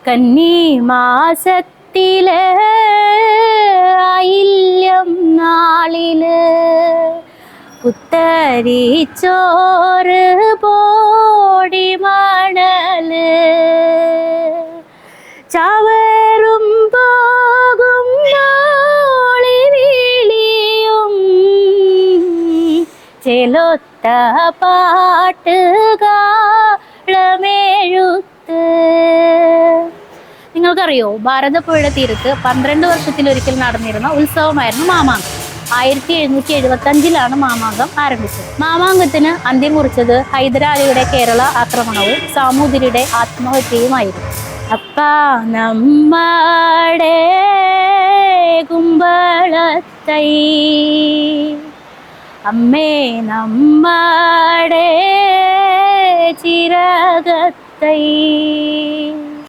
കന്നി മാസത്തിലെ ആയില്യം നാളില് പുത്തരിച്ചോറ് പോടി മണല് ചവറും പോകും നാളി വിളിയും ചെലൊത്ത പാട്ടുകാളമെഴുത്ത്. നിങ്ങൾക്കറിയോ, ഭാരതപ്പുഴയുടെ തീരത്ത് 12 വർഷത്തിലൊരിക്കൽ നടന്നിരുന്ന ഉത്സവമായിരുന്നു മാമാങ്കം. 1775 മാമാങ്കം ആരംഭിച്ചത്. മാമാങ്കത്തിന് അന്ത്യം കുറിച്ചത് ഹൈദരാലിയുടെ കേരള ആക്രമണവും സാമൂതിരിയുടെ ആത്മഹത്യയുമായിരുന്നു. അപ്പാ നമ്മടെ കുമ്പളത്തൈ, അമ്മേ നമ്മടെ ചിരകത്തൈ.